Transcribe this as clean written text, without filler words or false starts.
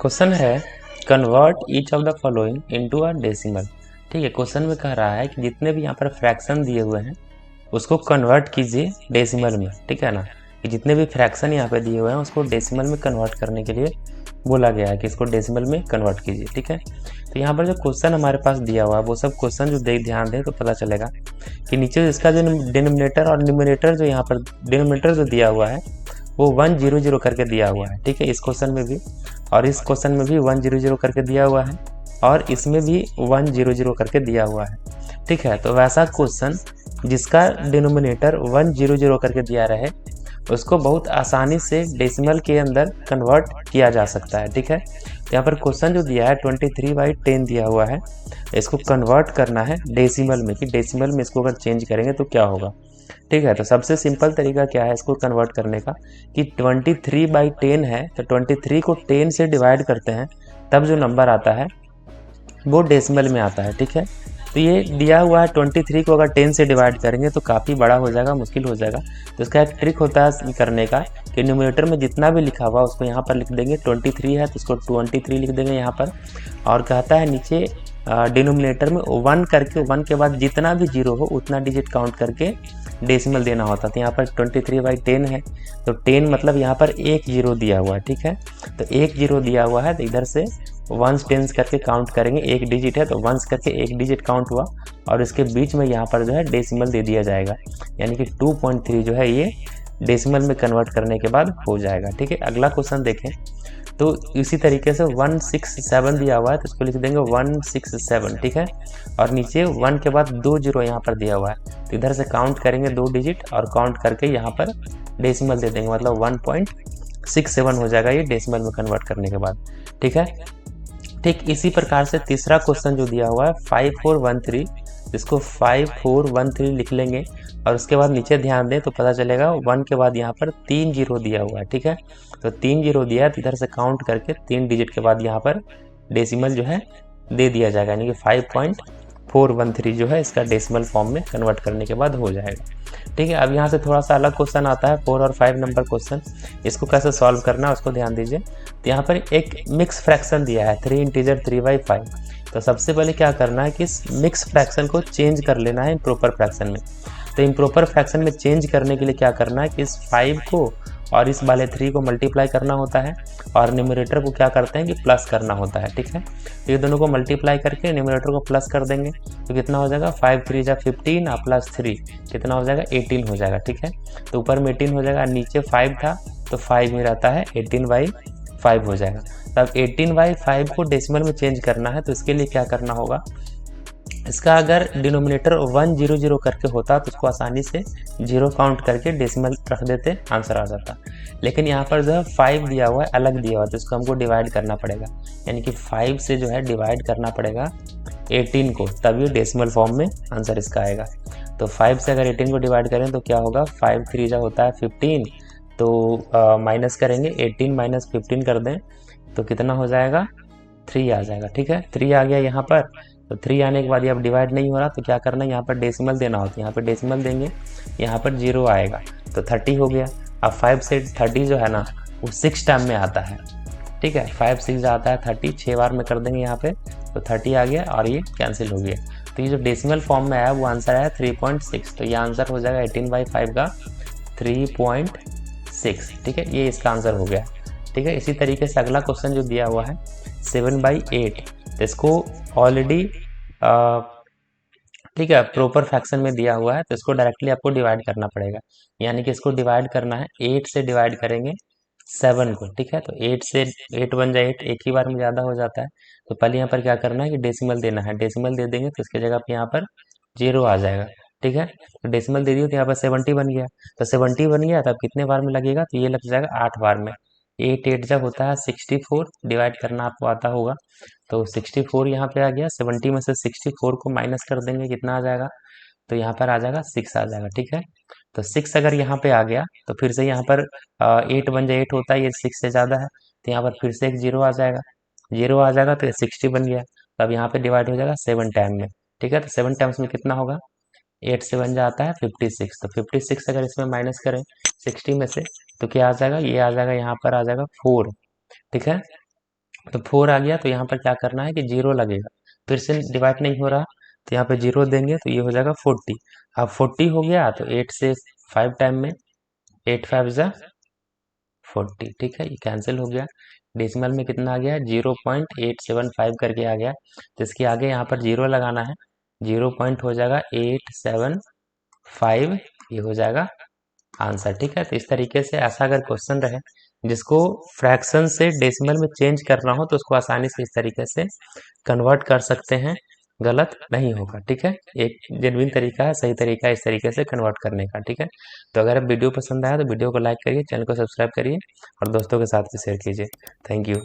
Question है convert each of the following into a decimal. ठीक है, क्वेश्चन में कह रहा है कि जितने भी यहाँ पर फ्रैक्शन दिए हुए हैं उसको कन्वर्ट कीजिए डेसिमल में। ठीक है ना, कि जितने भी फ्रैक्शन यहाँ पे दिए हुए हैं उसको डेसिमल में कन्वर्ट करने के लिए बोला गया है कि इसको डेसिमल में कन्वर्ट कीजिए। ठीक है, तो यहाँ पर जो क्वेश्चन हमारे पास दिया हुआ है वो सब क्वेश्चन जो ध्यान दें तो पता चलेगा कि नीचे इसका जो डिनोमिनेटर और न्यूमरेटर जो यहाँ पर डिनोमिनेटर जो दिया हुआ है वो 100 करके दिया हुआ है। ठीक है, इस क्वेश्चन में भी और इस क्वेश्चन में भी 100 करके दिया हुआ है और इसमें भी 100 करके दिया हुआ है। ठीक है, तो वैसा क्वेश्चन जिसका डिनोमिनेटर 100 करके दिया रहे उसको बहुत आसानी से डेसिमल के अंदर कन्वर्ट किया जा सकता है। ठीक है, तो यहाँ पर क्वेश्चन जो दिया है 23/10 दिया हुआ है, इसको कन्वर्ट करना है डेसिमल में कि डेसिमल में इसको अगर चेंज करेंगे तो क्या होगा। ठीक है, तो सबसे सिंपल तरीका क्या है इसको कन्वर्ट करने का कि 23/10 है तो 23 को 10 से डिवाइड करते हैं तब जो नंबर आता है वो डेसिमल में आता है। ठीक है, तो ये दिया हुआ है 23 को अगर 10 से डिवाइड करेंगे तो काफ़ी बड़ा हो जाएगा, मुश्किल हो जाएगा। तो इसका एक ट्रिक होता है करने का कि न्यूमरेटर में जितना भी लिखा हुआ उसको यहाँ पर लिख देंगे। 23 है तो इसको 23 लिख देंगे यहाँ पर, और कहता है नीचे डिनोमिनेटर में 1 करके 1 के बाद जितना भी जीरो हो उतना डिजिट काउंट करके डेसिमल देना होता है। तो यहाँ पर 23/10 है तो 10 मतलब यहाँ पर एक जीरो दिया हुआ है। ठीक है, तो एक जीरो दिया हुआ है तो इधर से वंस टेंस करके काउंट करेंगे, एक डिजिट है तो वंस करके एक डिजिट काउंट हुआ और इसके बीच में यहाँ पर जो है डेसिमल दे दिया जाएगा, यानी कि 2.3 जो है ये डेसिमल में कन्वर्ट करने के बाद हो जाएगा। ठीक है, अगला क्वेश्चन देखें तो इसी तरीके से 167 दिया हुआ है तो इसको लिख देंगे 167। ठीक है, और नीचे 1 के बाद 2 जीरो यहाँ पर दिया हुआ है तो इधर से काउंट करेंगे 2 डिजिट और काउंट करके यहाँ पर डेसिमल दे देंगे, मतलब 1.67 हो जाएगा ये डेसिमल में कन्वर्ट करने के बाद। ठीक है, ठीक इसी प्रकार से तीसरा क्वेश्चन जो दिया हुआ है 5413, इसको 5413 लिख लेंगे और उसके बाद नीचे ध्यान दें तो पता चलेगा 1 के बाद यहाँ पर 3 जीरो दिया हुआ है। ठीक है, तो 3 जीरो दिया है तो इधर से काउंट करके 3 डिजिट के बाद यहाँ पर डेसिमल जो है दे दिया जाएगा, यानी कि 5.413 जो है इसका डेसिमल फॉर्म में कन्वर्ट करने के बाद हो जाएगा। ठीक है, अब यहाँ से थोड़ा सा अलग क्वेश्चन आता है 4 और 5 नंबर क्वेश्चन, इसको कैसे सॉल्व करना है उसको ध्यान दीजिए। तो यहाँ पर एक मिक्स फ्रैक्शन दिया है 3 इंटीजर 3/5। तो सबसे पहले क्या करना है कि इस मिक्स फ्रैक्शन को चेंज कर लेना है इम्प्रॉपर फ्रैक्शन में। तो इम्प्रॉपर फ्रैक्शन में चेंज करने के लिए क्या करना है कि इस 5 को और इस वाले 3 को मल्टीप्लाई करना होता है और न्यूमरेटर को क्या करते हैं कि प्लस करना होता है। ठीक है, तो ये दोनों को मल्टीप्लाई करके न्यूमरेटर को प्लस कर देंगे तो कितना हो जाएगा 5 3 जा 15 और प्लस 3 कितना हो जाएगा 18 हो जाएगा। ठीक है, तो ऊपर में 18 हो जाएगा, नीचे 5 था तो 5 में रहता है 18/5 हो जाएगा। तब 18/5 को डेसिमल में चेंज करना है तो इसके लिए क्या करना होगा, इसका अगर डिनोमिनेटर 100 करके होता तो उसको आसानी से जीरो काउंट करके डेसिमल रख देते, आंसर आ जाता। लेकिन यहाँ पर जो है 5 दिया हुआ है, अलग दिया हुआ है तो इसको हमको डिवाइड करना पड़ेगा, यानी कि 5 से जो है डिवाइड करना पड़ेगा 18 को, तब ये डेसिमल फॉर्म में आंसर इसका आएगा। तो 5 से अगर 18 को डिवाइड करें तो क्या होगा, 5 3 जा होता है 15, तो माइनस करेंगे 18 माइनस 15 कर दें तो कितना हो जाएगा 3 आ जाएगा। ठीक है, 3 आ गया यहाँ पर, तो 3 आने के बाद ये अब डिवाइड नहीं हो रहा तो क्या करना है यहाँ पर डेसिमल देना होता है, यहाँ पर डेसिमल देंगे, यहाँ पर 0 आएगा तो 30 हो गया। अब 5 से 30 जो है ना वो 6 टाइम में आता है। ठीक है, 5 6 आता है 30, 6 बार में कर देंगे यहाँ पे तो 30 आ गया और ये कैंसिल हो गया। तो ये जो डेसिमल फॉर्म में आया वो आंसर आया 3.6, तो ये आंसर हो जाएगा 18/5 का 3.6। ठीक है, ये इसका आंसर हो गया। ठीक है, इसी तरीके से अगला क्वेश्चन जो दिया हुआ है 7/8, इसको ऑलरेडी ठीक है प्रॉपर फ्रैक्शन में दिया हुआ है तो इसको डायरेक्टली आपको डिवाइड करना पड़ेगा, यानी कि इसको डिवाइड करना है 8 से डिवाइड करेंगे 7 को। ठीक है, तो 8 से 8 बन जाए 8, एक ही बार में ज़्यादा हो जाता है तो पहले यहाँ पर क्या करना है कि डेसिमल देना है, डेसिमल दे देंगे तो इसके जगह पर यहाँ पर 0 आ जाएगा। ठीक है, तो डेसिमल दे दिए तो यहाँ पर 70 बन गया, तो 70 बन गया तब कितने बार में लगेगा, तो ये लग जाएगा 8 बार में। 8 8 जब होता है 64, डिवाइड करना आपको आता होगा तो 64 यहाँ पे आ गया, 70 में से 64 को माइनस कर देंगे कितना आ जाएगा, तो यहाँ पर आ जाएगा 6 आ जाएगा। ठीक है, तो 6 अगर यहाँ पे आ गया तो फिर से यहाँ पर 8 बन जाए 8 होता है, ये 6 से ज़्यादा है तो यहाँ पर फिर से एक 0 आ जाएगा, 0 आ जाएगा तो ये 60 बन गया। तो अब यहाँ पे डिवाइड हो जाएगा 7 टाइम में। ठीक है, तो 7 टाइम्स में कितना होगा, 8 से बन जाता है 56, तो 56 अगर इसमें माइनस करें 60 में से तो क्या आ जाएगा, ये आ जाएगा यहाँ पर आ जाएगा 4। ठीक है, तो 4 आ गया, तो यहाँ पर क्या करना है कि 0 लगेगा, फिर से डिवाइड नहीं हो रहा, तो यहाँ पे 0 देंगे तो ये हो जाएगा 40। अब 40 हो गया तो 8 से 5 टाइम में 8 5 जा 40, ठीक है, ये कैंसिल हो गया। डेसिमल में कितना आ गया, 0.875 करके आ गया, तो इसके आगे यहाँ पर 0 लगाना है, 0 पॉइंट हो जाएगा 875, ये हो जाएगा आंसर, ठीक है। तो इस तरीके से ऐसा अगर क्वेश्चन रहे जिसको फ्रैक्शन से डेसिमल में चेंज करना हो, तो उसको आसानी से इस तरीके से कन्वर्ट कर सकते हैं, गलत नहीं होगा, ठीक है। एक जेन्युइन तरीका है, सही तरीका है इस तरीके से कन्वर्ट करने का, ठीक है। तो अगर वीडियो पसंद आया तो वीडियो को लाइक करिए, चैनल को सब्सक्राइब करिए और दोस्तों के साथ भी शेयर कीजिए। Thank you.